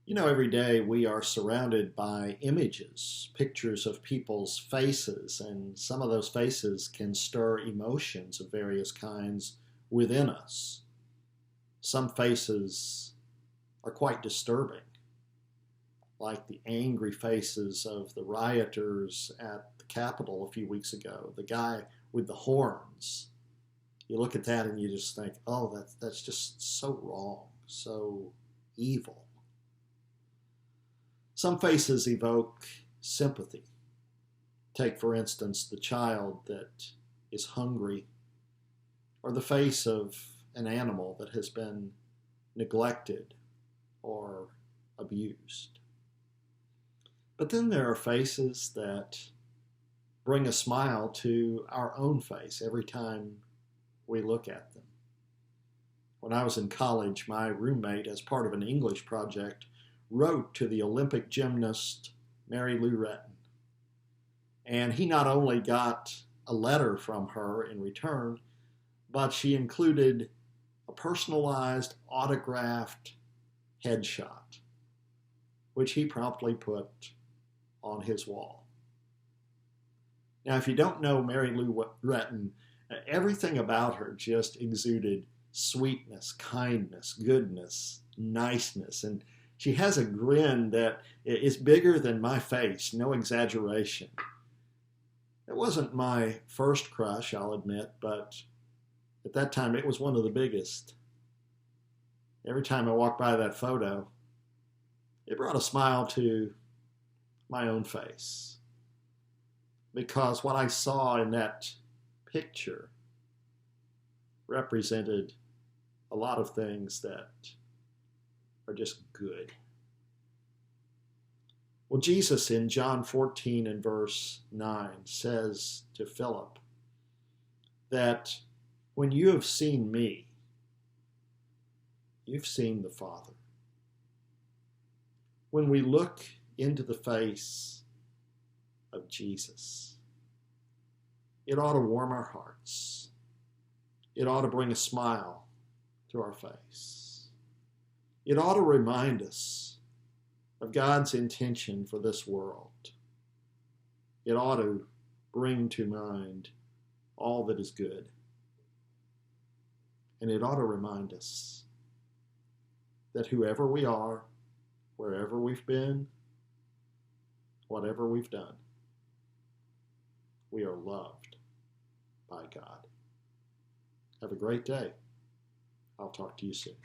You know, every day we are surrounded by images, pictures of people's faces, and some of those faces can stir emotions of various kinds within us. Some faces are quite disturbing, like the angry faces of the rioters at the Capitol a few weeks ago, the guy with the horns. You look at that and you just think, oh, that's just so wrong, so evil. Some faces evoke sympathy. Take, for instance, the child that is hungry, or the face of an animal that has been neglected or abused. But then there are faces that bring a smile to our own face every time we look at them. When I was in college, my roommate, as part of an English project, wrote to the Olympic gymnast Mary Lou Retton. And he not only got a letter from her in return, but she included a personalized, autographed headshot, which he promptly put on his wall. Now, if you don't know Mary Lou Retton, everything about her just exuded sweetness, kindness, goodness, niceness, and she has a grin that is bigger than my face, no exaggeration. It wasn't my first crush, I'll admit, but at that time it was one of the biggest. Every time I walked by that photo, it brought a smile to my own face. Because what I saw in that picture represented a lot of things that are just good. Well, Jesus in John 14 and verse 9 says to Philip that when you have seen me, you've seen the Father. When we look into the face of Jesus, it ought to warm our hearts. It ought to bring a smile to our face. It ought to remind us of God's intention for this world. It ought to bring to mind all that is good. And it ought to remind us that whoever we are, wherever we've been, whatever we've done, we are loved by God. Have a great day. I'll talk to you soon.